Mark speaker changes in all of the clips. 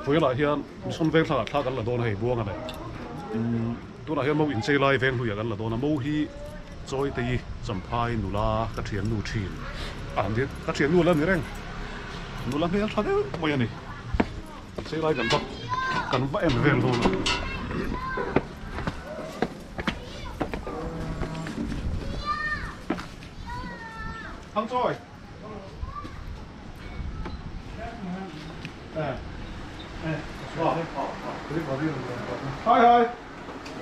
Speaker 1: với lại hiện xuân ven thả thả gần là đồn hay buông này tôi là hiện mâu in chơi lai ven hủy gần là đồn là mâu hi rồi thì chấm phai nụ la cắt thiền nụ chìm anh biết cắt thiền nụ lần nữa đấy nụ lần này thằng đấy bây này chơi lai gần vắt em ven thôi Thằng trôi Hi hi.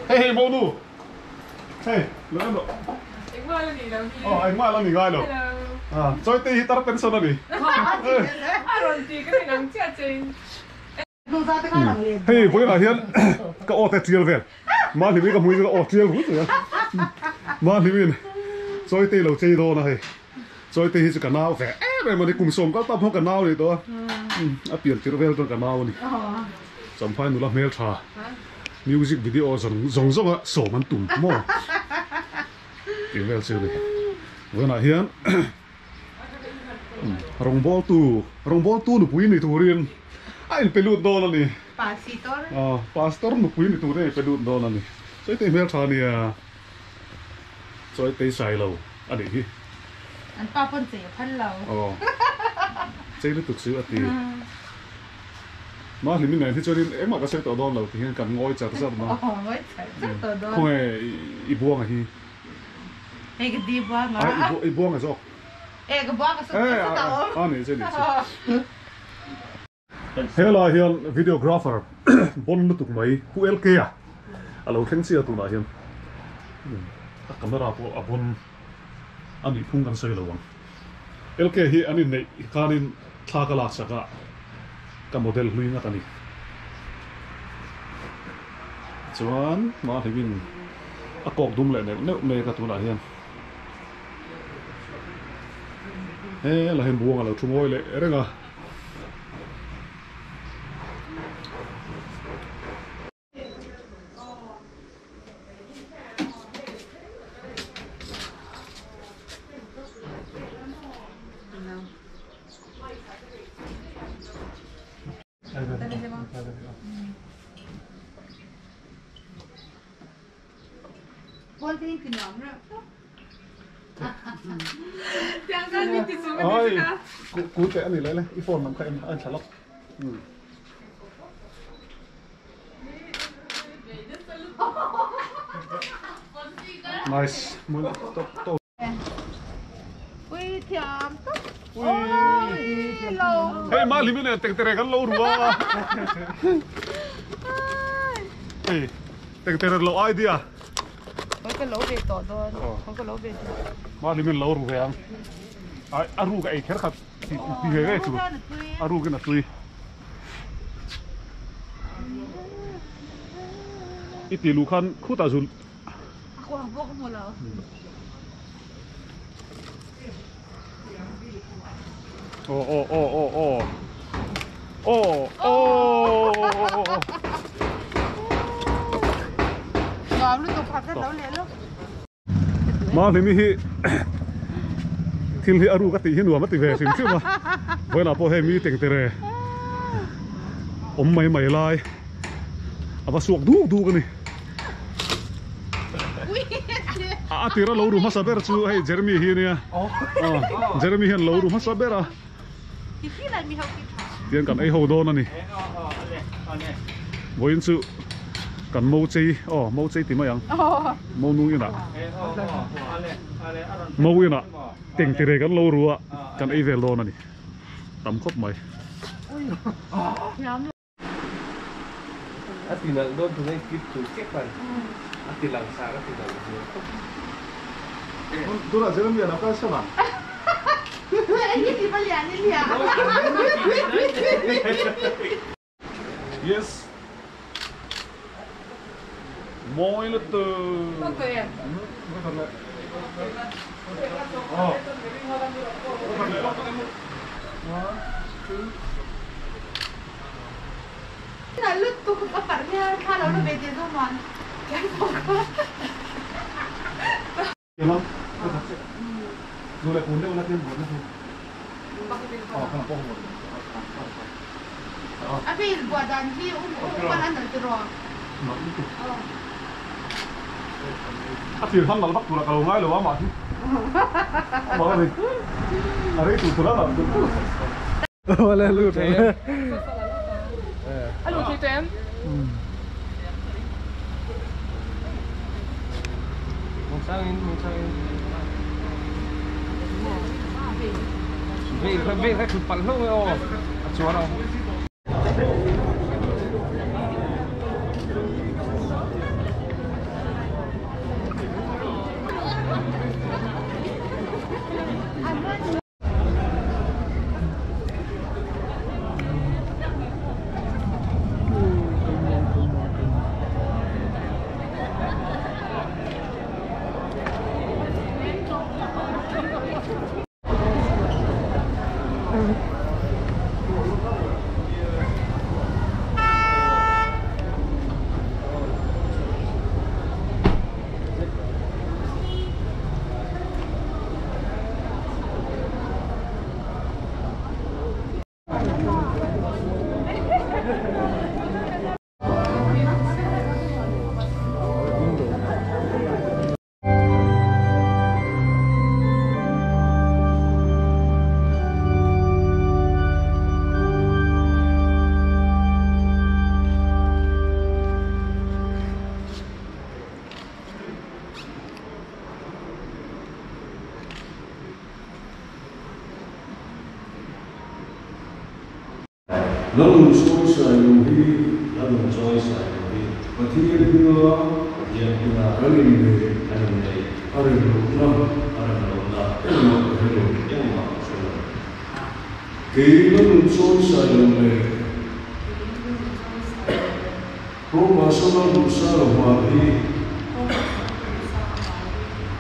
Speaker 1: Hey hey Monu. Hey, lo em lo.
Speaker 2: Anh mai là gì đâu?
Speaker 1: Anh mai là gì gai lo? Chơi tí hít tao pension đi.
Speaker 2: Rồi thì cái này nắng chết trên.
Speaker 1: Hey, bây giờ hiện cái ô tết chiều về. Mà thì bây giờ mới cái ô chiều hút rồi. Mà thì mình chơi tí lâu chơi đồ này. Chơi tí hít cái nào về. Em mà đi cùng sống các tập không cái nào đi đó. Biển chiều về trong cái nào đi. Chấm phai nụ là mail thà. Music video rong rong á, sổ man tụm mò. Tiếng về chơi đi. Vừa nãy hiện rong ball tu nụ quý này tu riêng. Anh pelut đó là nè. Pastor nụ quý này tu này pelut đó là nè. Chơi tiếng mail thà nè. Chơi tiếng sai lâu. Anh đi.
Speaker 3: Anh pa phân chế phân lâu.
Speaker 1: Chơi nó thực sự thì. Mà thì mình này thì cho nên em mà cái xe tàu đó là thì hiện cần ngồi chặt rất mà.
Speaker 3: Ngồi chặt tàu đó.
Speaker 1: Không phải ít buông à hi.
Speaker 3: Cái đi buông à?
Speaker 1: Ít buông à sao?
Speaker 3: Cái buông à sao? Tàu.
Speaker 1: Này chơi này. Thế là hiện videographer bon nó tụt mấy khu LK à? Alo khen xe tụt lại hiện. Camera po bon anh đi phunกันchơi lâu. LK hi anh này cái này thà cái lát sạc cái model lui ngắt anh. Chuan mà thì mình cọc đúng lại này nếu này cái tụi này hiện. Ê là hiện buông là chung ngồi lại đấy ngà.
Speaker 3: Con tin cái nhóm rồi.
Speaker 2: Chẳng cần biết gì xuống cái gì cả.
Speaker 1: Cú trẻ này lấy này, iPhone làm cái em anh trả lóc. Nice, muốn tốt.
Speaker 3: Ui thiam tốt.
Speaker 1: Ui lâu. Hey, mà limin này teng teng kan lâu rồi. Hey, teng teng lâu ai đi à?
Speaker 3: Không có lẩu về tỏ đó, không có lẩu về.
Speaker 1: Mà limin lâu rồi anh. Aru cái khác khác thì cái chú. Aru cái nào tui. Ít tí lũ khăn khu ta dùn.
Speaker 3: Aku không có một lẩu. Ngòm nó tụt phạt cái lẩu liền luôn.
Speaker 1: Mà thì mi thiên hi aru cái tí hiên mất tí về phim chứ mà. Với là po he mi teng tere. Mày lai. Apa suak du cái này. Tira lâu rumah sabar cu hey Jeremy hi nè. Jeremy hian lâu rumah sabar à. Tiền cần ai hầu đô nè. Với sự cần mâu chơi thì mấy anh. Mâu nuôi nè. Mâu nè. Tiền tiền cần lâu rùa cần ai về đô nè. Tắm khóc mày.
Speaker 4: Ati nang doon tunay kit to kepan. Ati lang sa ati lang.
Speaker 1: Tôi là Jeremy là cái sao bạn?
Speaker 3: Anh đi vào nhà đi liền.
Speaker 1: Yes. Moi là từ.
Speaker 2: Không cười à?
Speaker 3: Là lúc tôi có phải nghe tha nó về tiền không mà.
Speaker 1: Hiểu không? Rồi lại cuốn đâu là tiền cuốn thôi. Không.
Speaker 3: Abi buat dan dia palan terus.
Speaker 1: Thì thằng nào bắt tụi là cầu ngay rồi mà chứ. Bảo gì? Ở đây tụi nó là tụi. Lên luôn thế.
Speaker 2: Alo chị em.
Speaker 4: Một sang Về khách chụp bắn không đâu. Chúa đâu.
Speaker 1: Long choice I know he, long choice I know he. But he is here, running the long choice I know he. Roma Sona Duhsanga Mahi.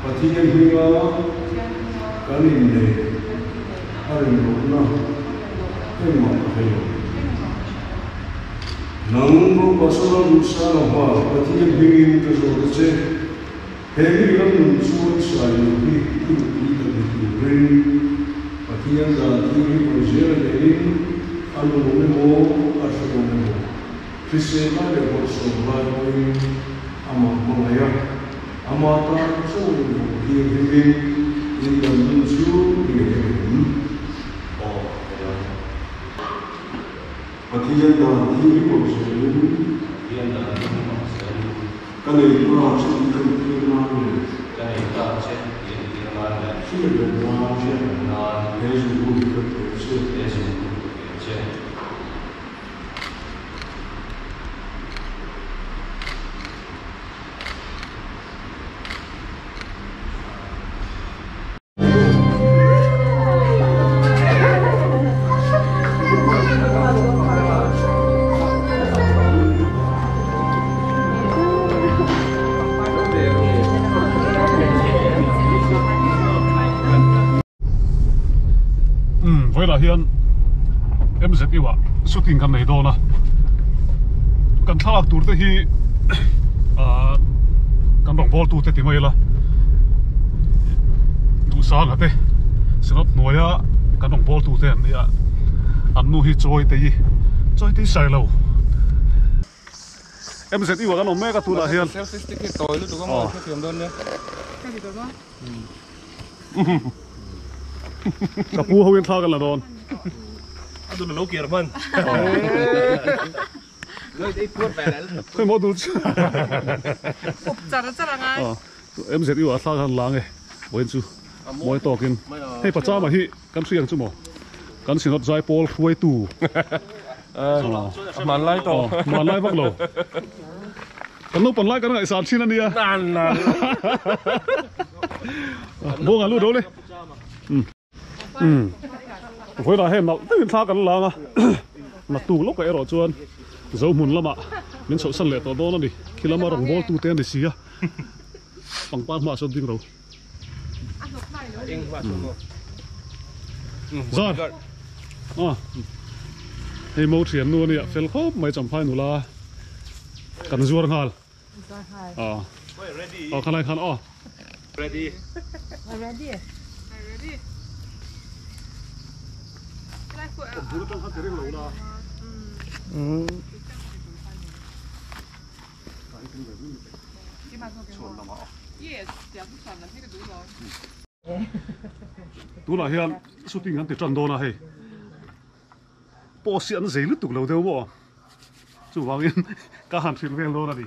Speaker 1: But he is here, running Nang pasal Duhsanga Mahi, patihan hingin kasorace, hei lam suai sayu hi kita diberi, patihan dati projek ini anu memo asal memo, krisema lewat sobai amat mengaya, amata soal patihan hingin kita mencu ini. Patihan dati projek cái này nó sẽ đi theo cái nào này cái này ta sẽ đi theo nào này suy luận nào sẽ là cái gì cũng được cái sự cái gì cũng được cái với là hiện em sẽ yêu shooting cái này đó na kan thalak tur te hi kan rong bol tu te ti mai la Duhsanga te sinop noya kan rong bol tu te an ya an nu hi Chawitei sai lo em sẽ yêu kan om me ka tu la hian
Speaker 4: selfie stick cái tối lúc đó mà cái film đơn nhá.
Speaker 3: Cái gì đó?
Speaker 1: Cặp pu hậu yên thaoกันlà đòn.
Speaker 4: Tôi là nấu kia rồi rồi đi cuốn về đấy.
Speaker 1: Thôi mỗi đứa.
Speaker 2: Chả là ngay.
Speaker 1: Em sẽ đi vào thaoกันล้างไงบ่เห็นจูบ่ให้ตอกินให้ปัจจ้ามาฮิกันสุยังจุหมอกันสินอดใจโปลคุยตู่
Speaker 4: มันไล่ต่อ
Speaker 1: มันไล่บักโลกันลูกปั่นไล่กันไอ้สารชิ้นนั่นเนี่ย
Speaker 4: นั่น
Speaker 1: โบงอ่ะลูกโดเลยคุยได้ให้มาตื่นท่ากันล้างอ่ะมาตู่ลูกกับไอ้รอจวนเจ้าหมุนละมามันสาวสั่นเหล่ต่อโดนนั่นดิคิดละมารองบอลตู่เต้นดิสิอ่ะปังปานมาชนดิ้งเราRồi. Hey mẫu thiền luôn nè, phèn khốp mấy trăm phai nụ la. Cần ruột hal. Khăn này khăn
Speaker 4: Ready.
Speaker 3: Ready.
Speaker 2: Cái này của Yes, ja, das war dann hier du
Speaker 1: tú là hiện shooting anh thì tròn đồ là hay bỏ xiên giấy lướt tục lâu theo bỏ chủ vào yên cả hàng xuyên ven đồ là đi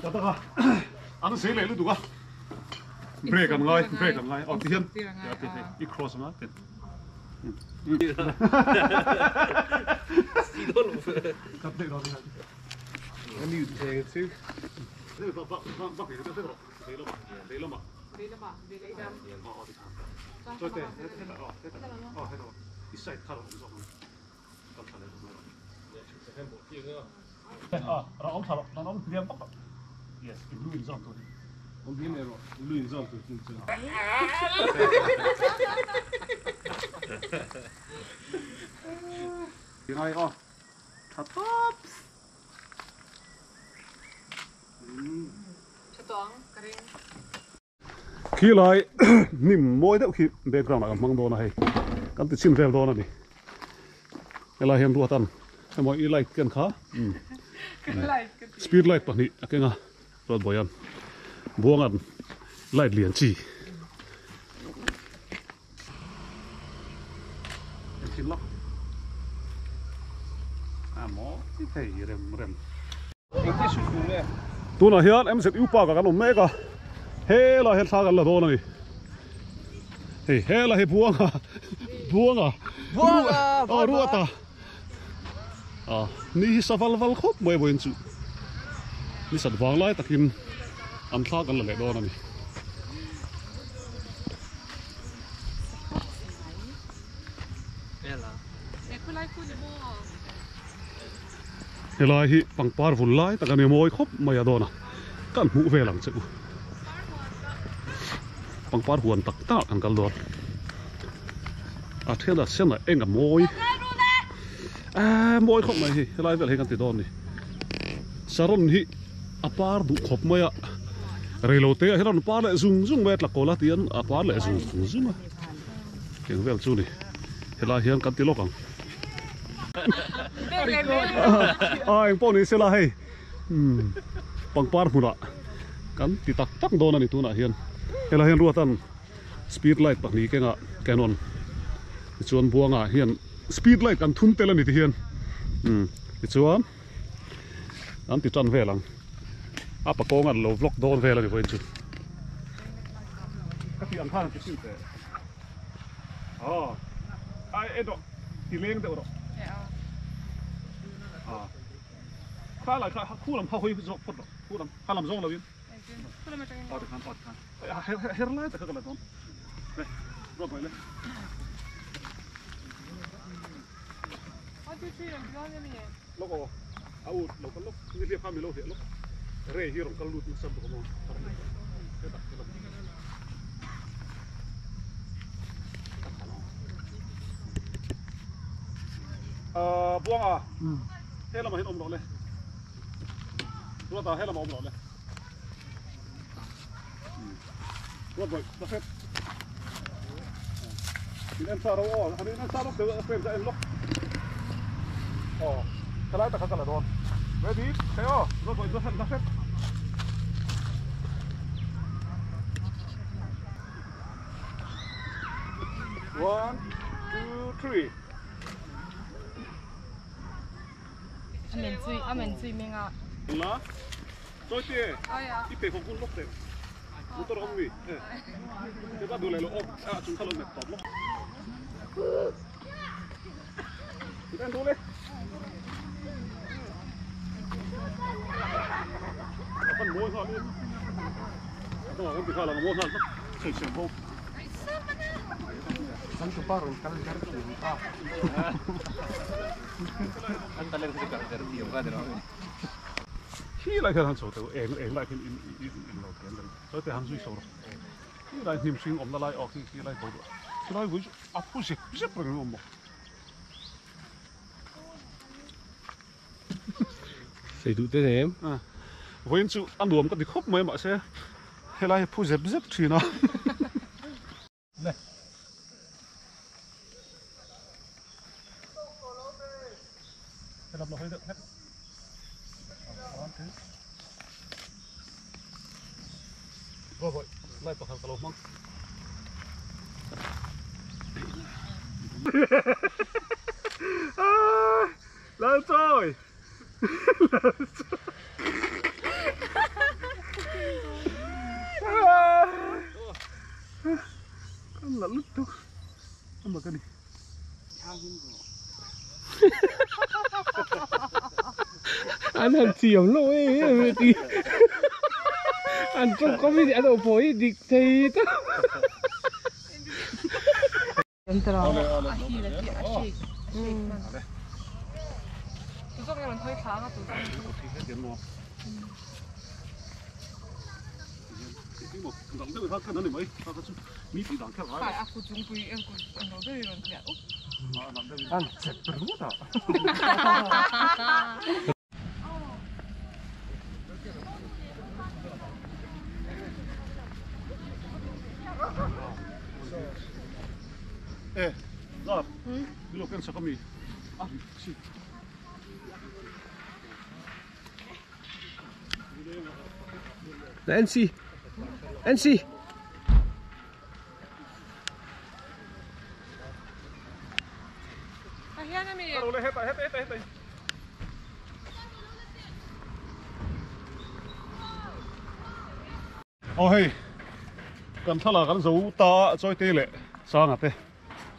Speaker 1: cho ta anh giấy lấy lướt tục à break cầm ngay ở thì hiện đi cross mà tiền cắt đây đó đi
Speaker 4: anh đi thế chứ
Speaker 1: bắt cái đó đấy lắm mà
Speaker 2: Đi đâu mà? Đi lấy đam.
Speaker 1: Chawitei, thế là thế là ít sai thằng cũng giống cầm thằng này rồi ông thằng ông liêm tóc yes cái lùi dòng thôi
Speaker 4: ông biết này rồi lùi dòng từ từ từ
Speaker 1: cái này thật top
Speaker 2: Chatuang, karing.
Speaker 1: khi lại niệm môi đâu khi background là mang đồ này cái tự xin về đồ này cái là hiện ruột tan cái mọi ý like cái khá speed light bằng này cái ngà rồi boyan buông ăn light liền chỉ xin lắm mỏ thấy rem
Speaker 4: anh cái sụt xuống này
Speaker 1: tu na hian em sẽ yêu pa cả nó mẹ cả he là he sa cả là đồ này he là he buông à ruột ni sa val khop mới boin chu ni sat wang lai takin am tha kan la le đồ này he lai hi pangpar vul lai takan moi khop mai adona kan mu ve lang chu pangpar huan tak ta an kal do a thela sena enga moi moi khop mai hi he lai vel he kan ti don ni saron hi apar du khop mai a relote he ron par le zung vet la kola tian apar le zung keng vel chu ni he lai hian kan ti lokang ai po ni sela hay pangpar mura kan ti tak do na ni tu na hian hela hian ruatan speed light pak ni kenga canon chuan buanga hian speed light kan thun tel ani ti hian chuan an ti chan velang apa kongan lo vlog don vela ni voin chu ka ti an than ti sin te ai edo ti leng de ro khai lại khu làm phao huy dọc phật khu làm khai làm rong là viên được khán her lại tất cả là con đây rồi vậy đấy lúc lúc lúc như việc ham lúc hiện lúc rê hi rong kalau lut sâm của con buông à thế là mà hết ôm rồi ta hết là mà ôm rồi rồi ta hết em sao đâu anh em sao đâu từ em ra em lúc cái này ta khá là đòn ready thế rồi ta hết 1, 2, 3
Speaker 3: Amen chui menga.
Speaker 1: Lá. Chawitei. I pe khong kun lok te. Motor om wi. Te ba du le lo op. Chung khalo me top lo. Kita du le. Kan mo sa ni. Đó là cái là mo sa. Sai sai bo.
Speaker 4: Kan separuh kan dari kita. Kan kalian sudah dari dia kan ada.
Speaker 1: Khi lại cái hàng số thì em lại cái in đầu tiên rồi, cho tới hàng duy số rồi. Khi lại niệm sinh om lại, khi lại đâu rồi. Khi lại với áp phúc xếp rồi ông bảo.
Speaker 4: Xây đủ thế em.
Speaker 1: Với anh chú ăn đuổi cái thì khóc mấy mà xe. Hay lại phúc xếp chỉ nó. Này. cái làm nó hơi được hết rồi vậy lại bỏ hàng lồng măng lên rồi con là lúc thôi không mà cái đi
Speaker 5: anh hàng chiếm lỗi ấy thì anh trông có mấy đĩa đậu phối đi thì đó
Speaker 3: Entra.
Speaker 2: 두성이는 거의 다 하나 두성. Phải à, của chúng tôi em của nó đây là nhẹ úp.
Speaker 5: anh chết rồi
Speaker 1: 에, 나 일로 뺀 잠깐만. 아, 씨.
Speaker 5: NC NC
Speaker 2: À, hiền em
Speaker 1: Rồi hết rồi. Hey, cần thà là cần giấu ta cho tê lệ, sang à tê.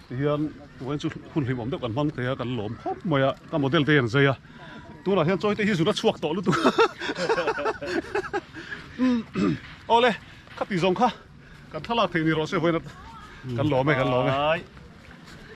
Speaker 1: Thì hiện when chú hun him om được cần mong thế cần lom khóc mày à, cái model tê gì à. Tu là hiện cho tê hi chú đã chuộc tổ luôn tu. Ô lê, khát tí giống khá. Cần thà là thế này rồi sẽ quên cần lom mày.